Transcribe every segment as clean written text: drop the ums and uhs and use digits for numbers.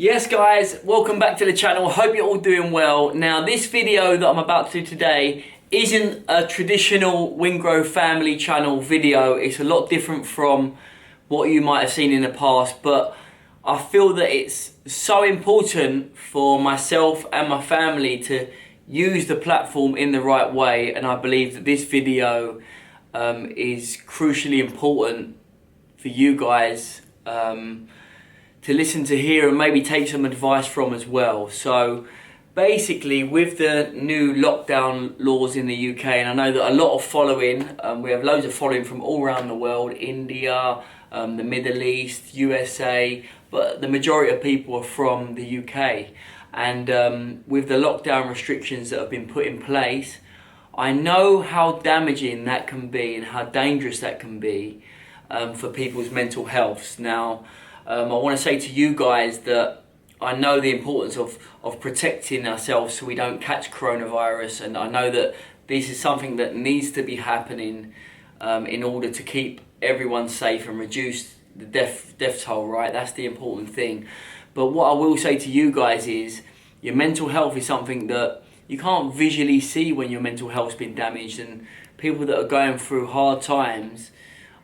Yes guys, welcome back to the channel. Hope you're all doing well. Now this video that I'm about to do today isn't a traditional Wingrove family channel video. It's a lot different from what you might have seen in the past, but I feel that it's so important for myself and my family to use the platform in the right way, and I believe that this video is crucially important for you guys to listen to here and maybe take some advice from as well. So basically, with the new lockdown laws in the UK, and I know that a lot of following, we have loads of following from all around the world, India, the Middle East, USA, but the majority of people are from the UK. And with the lockdown restrictions that have been put in place, I know how damaging that can be and how dangerous that can be for people's mental health. Now, I want to say to you guys that I know the importance of protecting ourselves so we don't catch coronavirus, and I know that this is something that needs to be happening in order to keep everyone safe and reduce the death toll, right? That's the important thing. But what I will say to you guys is your mental health is something that you can't visually see when your mental health's been damaged, and people that are going through hard times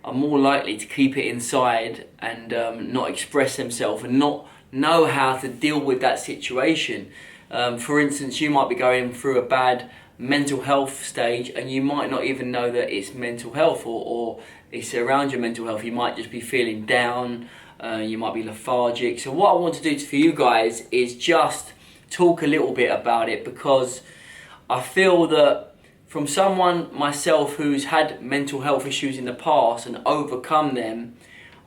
are more likely to keep it inside and not express themselves and not know how to deal with that situation. For instance, you might be going through a bad mental health stage and you might not even know that it's mental health or it's around your mental health. You might just be feeling down, you might be lethargic. So what I want to do for you guys is just talk a little bit about it, because I feel that from someone myself who's had mental health issues in the past and overcome them,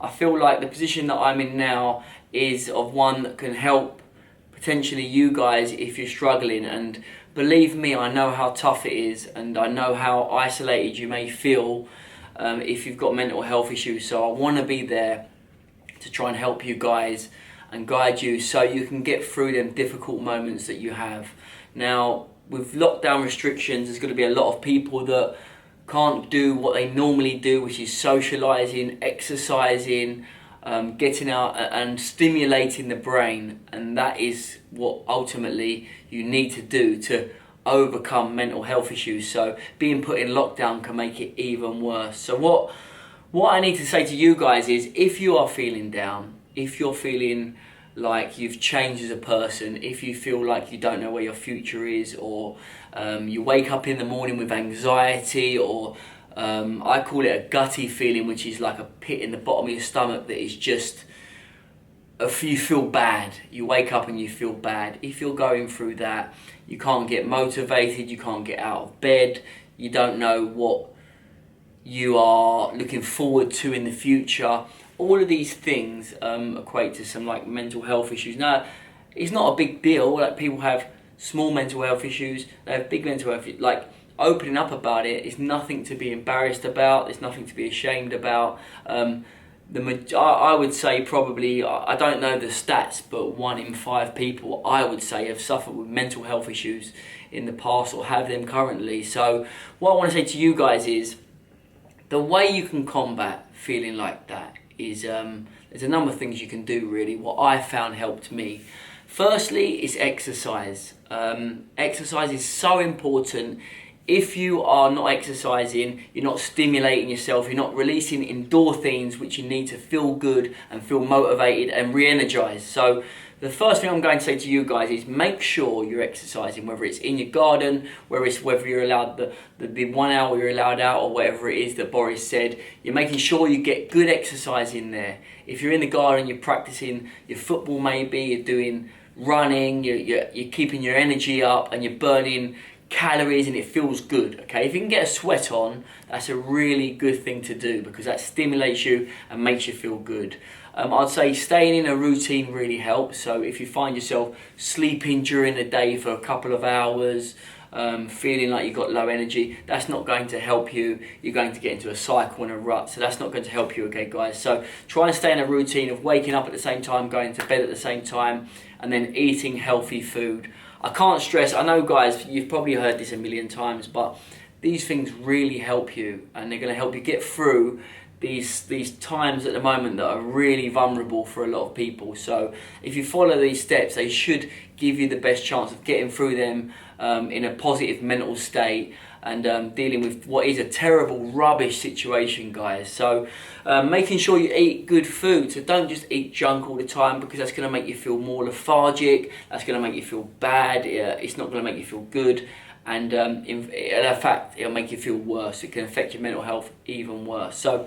I feel like the position that I'm in now is of one that can help potentially you guys if you're struggling. And believe me, I know how tough it is, and I know how isolated you may feel if you've got mental health issues. So I want to be there to try and help you guys and guide you so you can get through them difficult moments that you have. Now, with lockdown restrictions, there's going to be a lot of people that can't do what they normally do, which is socialising, exercising, getting out and stimulating the brain. And that is what ultimately you need to do to overcome mental health issues. So being put in lockdown can make it even worse. So what I need to say to you guys is, if you are feeling down, if you're feeling like you've changed as a person, if you feel like you don't know where your future is, or you wake up in the morning with anxiety, or I call it a gutty feeling, which is like a pit in the bottom of your stomach that is just, if you feel bad, you wake up and you feel bad. If you're going through that, you can't get motivated, you can't get out of bed, you don't know what you are looking forward to in the future. All of these things equate to some like mental health issues. Now, it's not a big deal. Like, people have small mental health issues, they have big mental health issues. Like, opening up about it is nothing to be embarrassed about. There's nothing to be ashamed about. I would say probably, I don't know the stats, but 1 in 5 people, I would say, have suffered with mental health issues in the past or have them currently. So what I want to say to you guys is, the way you can combat feeling like that is, there's a number of things you can do really. What I found helped me. Firstly, is exercise. Exercise is so important. If you are not exercising, you're not stimulating yourself, you're not releasing endorphins, which you need to feel good and feel motivated and re-energized. So the first thing I'm going to say to you guys is, make sure you're exercising, whether it's in your garden, whether you're allowed the 1 hour you're allowed out, or whatever it is that Boris said. You're making sure you get good exercise in there. If you're in the garden, you're practicing your football maybe, you're doing running, you're keeping your energy up and you're burning calories and it feels good, okay? If you can get a sweat on, that's a really good thing to do, because that stimulates you and makes you feel good. I'd say staying in a routine really helps. So if you find yourself sleeping during the day for a couple of hours, feeling like you've got low energy, that's not going to help you. You're going to get into a cycle and a rut, so that's not going to help you, okay guys? So try and stay in a routine of waking up at the same time, going to bed at the same time, and then eating healthy food. I can't stress, I know guys, you've probably heard this a million times, but these things really help you, and they're going to help you get through these times at the moment that are really vulnerable for a lot of people. So if you follow these steps, they should give you the best chance of getting through them in a positive mental state and dealing with what is a terrible, rubbish situation, guys. So making sure you eat good food. So don't just eat junk all the time, because that's going to make you feel more lethargic. That's going to make you feel bad. It's not going to make you feel good. And in fact, it'll make you feel worse. It can affect your mental health even worse. So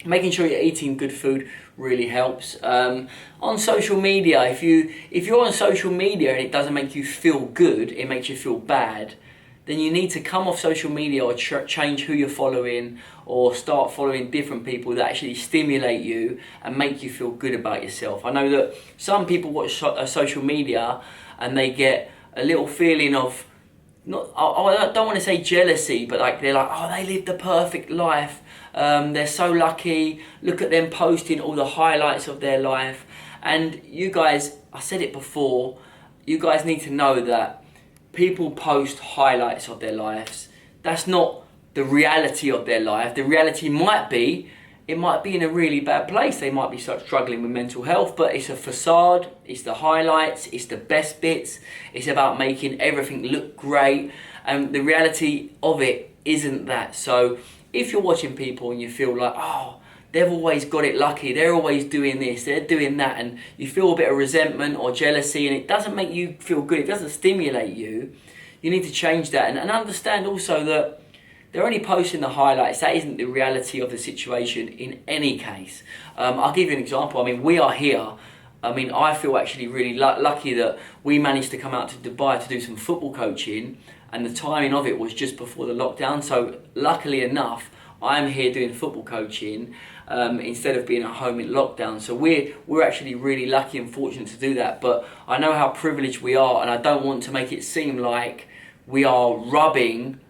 making sure you're eating good food really helps. On social media, if you're on social media and it doesn't make you feel good, it makes you feel bad, then you need to come off social media or change who you're following, or start following different people that actually stimulate you and make you feel good about yourself. I know that some people watch social media and they get a little feeling of, I don't want to say jealousy, but like they're like, oh, they live the perfect life. They're so lucky. Look at them posting all the highlights of their life. And you guys, I said it before, you guys need to know that people post highlights of their lives. That's not the reality of their life. The reality might be, it might be in a really bad place. They might be struggling with mental health, but it's a facade, it's the highlights, it's the best bits. It's about making everything look great. And the reality of it isn't that. So if you're watching people and you feel like, oh, they've always got it lucky, they're always doing this, they're doing that, and you feel a bit of resentment or jealousy and it doesn't make you feel good, it doesn't stimulate you, you need to change that. And understand also that they're only posting the highlights. That isn't the reality of the situation in any case. I'll give you an example. I mean, we are here. I mean, I feel actually really lucky that we managed to come out to Dubai to do some football coaching, and the timing of it was just before the lockdown. So luckily enough, I'm here doing football coaching instead of being at home in lockdown. So we're actually really lucky and fortunate to do that. But I know how privileged we are, and I don't want to make it seem like we are rubbing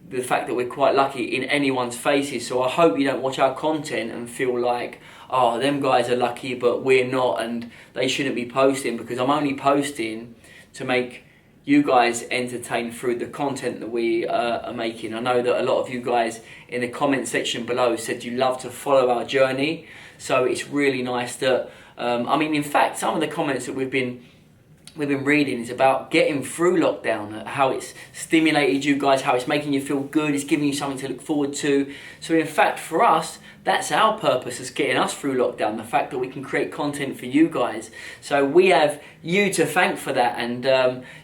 the fact that we're quite lucky in anyone's faces. So I hope you don't watch our content and feel like, oh, them guys are lucky but we're not and they shouldn't be posting, because I'm only posting to make you guys entertain through the content that we are making. I know that a lot of you guys in the comment section below said you love to follow our journey, so it's really nice that I mean, in fact, some of the comments that we've been reading is about getting through lockdown, how it's stimulated you guys, how it's making you feel good, it's giving you something to look forward to. So in fact, for us, that's our purpose, is getting us through lockdown, the fact that we can create content for you guys. So we have you to thank for that, and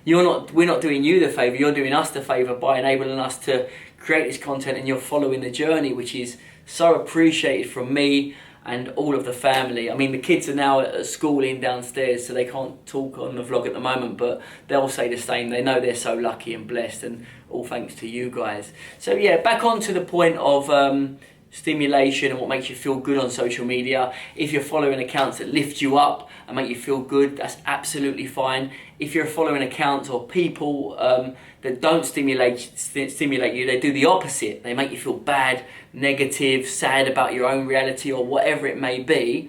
we're not doing you the favour, you're doing us the favour by enabling us to create this content, and you're following the journey, which is so appreciated from me and all of the family. I mean, the kids are now at school in downstairs, so they can't talk on the vlog at the moment, but they'll say the same. They know they're so lucky and blessed, and all thanks to you guys. So yeah, back on to the point of stimulation and what makes you feel good on social media. If you're following accounts that lift you up and make you feel good, that's absolutely fine. If you're following accounts or people that don't stimulate you, they do the opposite. They make you feel bad, negative, sad about your own reality or whatever it may be,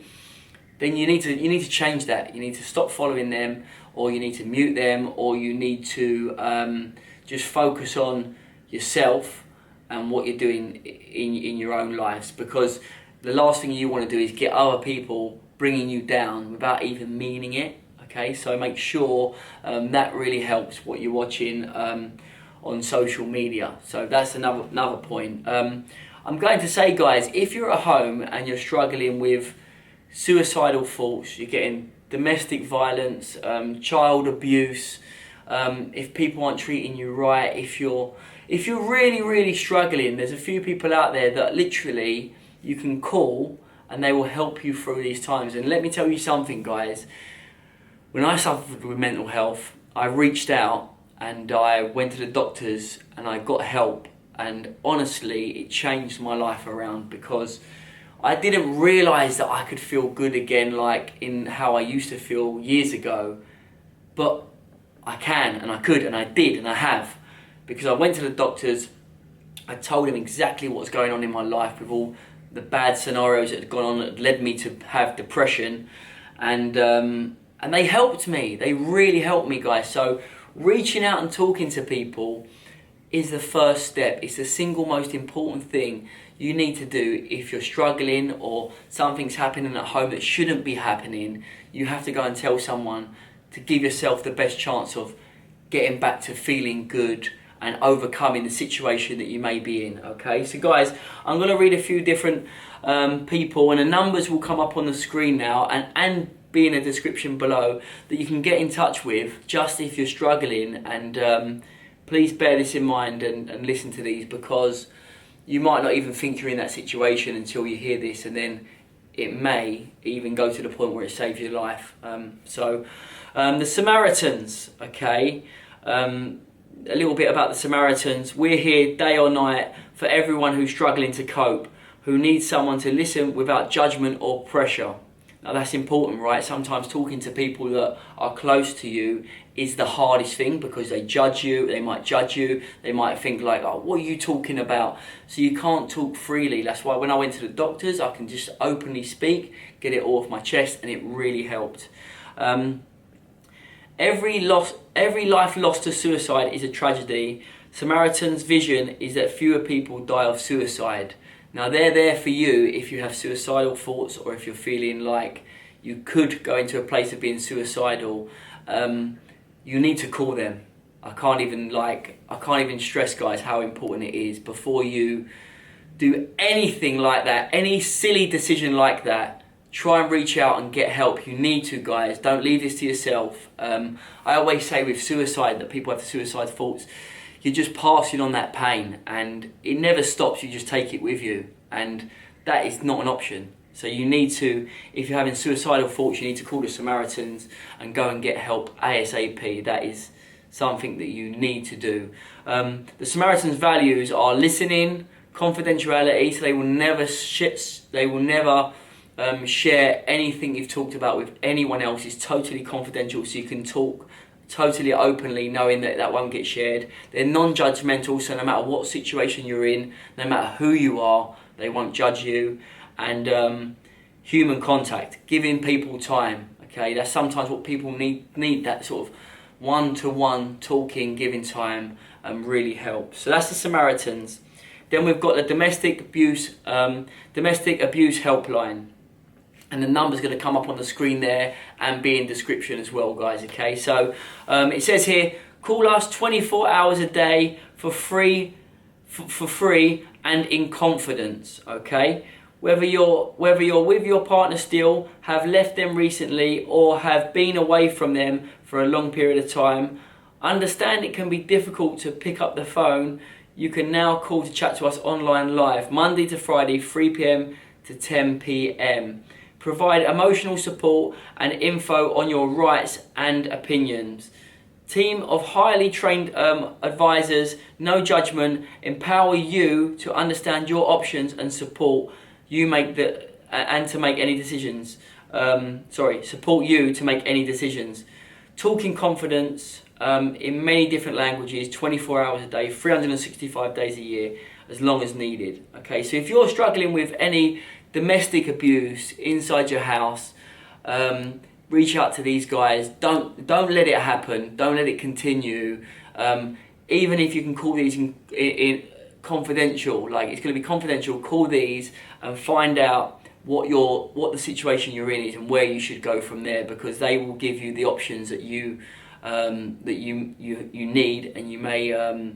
then you need to change that. You need to stop following them, or you need to mute them, or you need to just focus on yourself and what you're doing in your own lives, because the last thing you want to do is get other people bringing you down without even meaning it. Okay, so make sure that really helps what you're watching on social media. So that's another point. I'm going to say, guys, if you're at home and you're struggling with suicidal thoughts, you're getting domestic violence, child abuse, if people aren't treating you right, if you're really, really struggling, there's a few people out there that literally you can call and they will help you through these times. And let me tell you something, guys. When I suffered with mental health, I reached out and I went to the doctors and I got help. And honestly, it changed my life around, because I didn't realise that I could feel good again like in how I used to feel years ago. But I can, and I could, and I did, and I have. Because I went to the doctors, I told them exactly what's going on in my life with all the bad scenarios that had gone on that led me to have depression. And they helped me. They really helped me, guys. So reaching out and talking to people is the first step. It's the single most important thing you need to do if you're struggling or something's happening at home that shouldn't be happening. You have to go and tell someone to give yourself the best chance of getting back to feeling good and overcoming the situation that you may be in. Okay, so guys, I'm going to read a few different people, and the numbers will come up on the screen now and be in the description below, that you can get in touch with just if you're struggling. And please bear this in mind and listen to these, because you might not even think you're in that situation until you hear this, and then it may even go to the point where it saves your life. The Samaritans, okay, a little bit about the Samaritans. We're here day or night for everyone who's struggling to cope, who needs someone to listen without judgment or pressure. Now that's important, right? Sometimes talking to people that are close to you is the hardest thing, because they judge you, they might judge you, they might think like, oh, what are you talking about? So you can't talk freely. That's why when I went to the doctors, I can just openly speak, get it all off my chest, and it really helped. Every life lost to suicide is a tragedy. Samaritans' vision is that fewer people die of suicide. Now they're there for you if you have suicidal thoughts, or if you're feeling like you could go into a place of being suicidal. You need to call them. I can't even stress, guys, how important it is. Before you do anything like that, any silly decision like that, try and reach out and get help. You need to, guys. Don't leave this to yourself. I always say with suicide, that people have suicide thoughts, you're just passing on that pain, and it never stops. You just take it with you, and that is not an option. So you need to, if you're having suicidal thoughts, you need to call the Samaritans and go and get help ASAP. That is something that you need to do. The Samaritans' values are listening, confidentiality, so they will never share anything you've talked about with anyone else. It's totally confidential, so you can talk totally openly, knowing that that won't get shared. They're non-judgmental, so no matter what situation you're in, no matter who you are, they won't judge you. And human contact, giving people time. Okay, that's sometimes what people need that sort of one-to-one talking, giving time, really helps. So that's the Samaritans. Then we've got the domestic abuse helpline, and the number's going to come up on the screen there and be in description as well, guys. Okay, so it says here, call us 24 hours a day for free and in confidence. Okay. Whether you're with your partner still, have left them recently, or have been away from them for a long period of time, understand it can be difficult to pick up the phone. You can now call to chat to us online live, Monday to Friday, 3 p.m. to 10 p.m. Provide emotional support and info on your rights and opinions. Team of highly trained advisors, no judgment, empower you to understand your options and support you to make any decisions. Support you to make any decisions. Talk in confidence in many different languages, 24 hours a day, 365 days a year, as long as needed. Okay, so if you're struggling with any domestic abuse inside your house, reach out to these guys. Don't let it happen. Don't let it continue. Even if you can call these in confidential, like it's going to be confidential, call these and find out what the situation you're in is and where you should go from there, because they will give you the options that you need and you may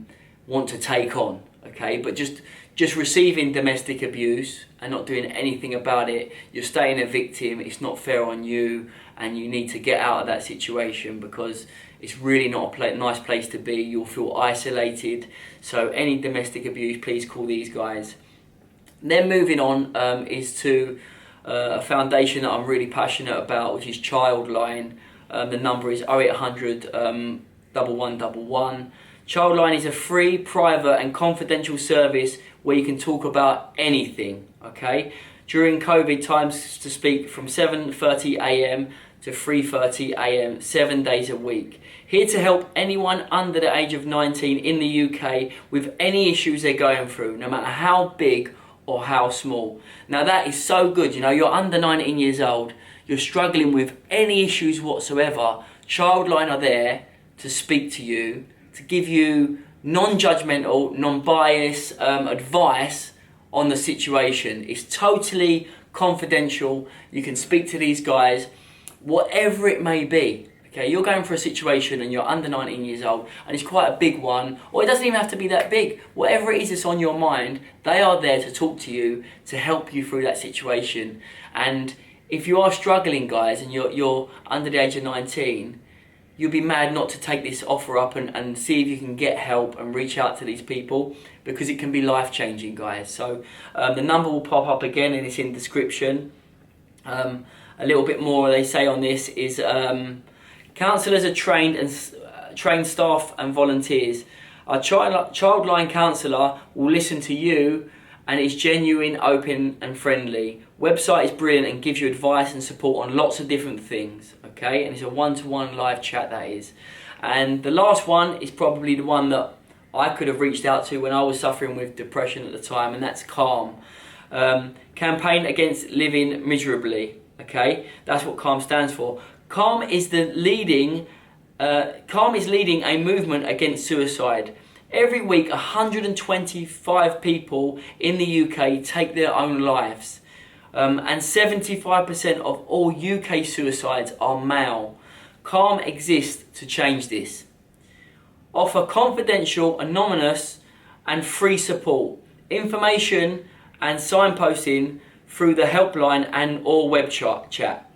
want to take on. Okay, but just receiving domestic abuse and not doing anything about it, you're staying a victim. It's not fair on you, and you need to get out of that situation, because it's really not a nice place to be. You'll feel isolated. So any domestic abuse, please call these guys. Then moving on is to a foundation that I'm really passionate about, which is Childline. The number is 0800 1111. Childline is a free, private and confidential service where you can talk about anything, okay? During COVID times to speak from 7:30 a.m. to 3:30 a.m. 7 days a week. Here to help anyone under the age of 19 in the UK with any issues they're going through, no matter how big or how small. Now that is so good, you know, you're under 19 years old, you're struggling with any issues whatsoever, Childline are there to speak to you, to give you non-judgmental, non-biased advice on the situation. It's totally confidential. You can speak to these guys, whatever it may be. Okay, you're going for a situation and you're under 19 years old and it's quite a big one, or it doesn't even have to be that big. Whatever it is that's on your mind, they are there to talk to you, to help you through that situation. And if you are struggling, guys, and you're under the age of 19, you'll be mad not to take this offer up and see if you can get help and reach out to these people, because it can be life-changing, guys. So the number will pop up again and it's in the description. A little bit more they say on this is counsellors are trained staff and volunteers. A Childline counsellor will listen to you and is genuine, open and friendly. Website is brilliant and gives you advice and support on lots of different things. Okay, and it's a one-to-one live chat, that is. And the last one is probably the one that I could have reached out to when I was suffering with depression at the time, and that's CALM. Campaign Against Living Miserably. Okay, that's what CALM stands for. CALM is leading a movement against suicide. Every week, 125 people in the UK take their own lives. And 75% of all UK suicides are male. CALM exists to change this. Offer confidential, anonymous and free support. Information and signposting through the helpline and or web chat.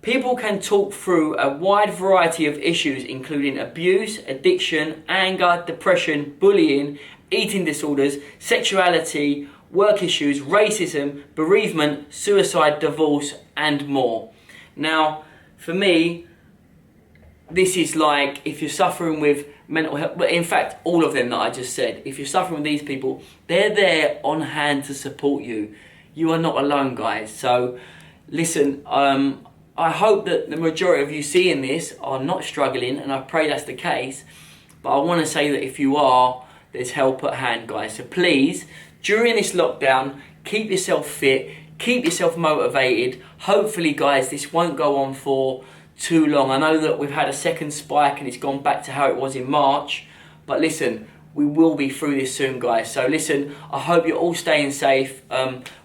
People can talk through a wide variety of issues including abuse, addiction, anger, depression, bullying, eating disorders, sexuality, work issues, racism, bereavement, suicide, divorce and more. Now, for me, this is like if you're suffering with mental health, but in fact all of them that I just said, if you're suffering with these people, they're there on hand to support you. You are not alone, guys. So listen, I hope that the majority of you seeing this are not struggling, and I pray that's the case. But I want to say that if you are, there's help at hand, guys. So please, during this lockdown, keep yourself fit, keep yourself motivated. Hopefully, guys, this won't go on for too long. I know that we've had a second spike and it's gone back to how it was in March. But listen, we will be through this soon, guys. So listen, I hope you're all staying safe.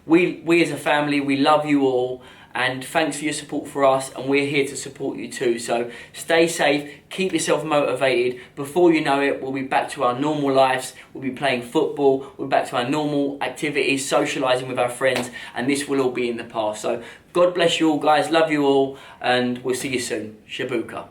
We as a family, we love you all. And thanks for your support for us, and we're here to support you too. So stay safe, keep yourself motivated. Before you know it, we'll be back to our normal lives. We'll be playing football, we'll be back to our normal activities, socialising with our friends, and this will all be in the past. So God bless you all, guys, love you all, and we'll see you soon. Shabuka.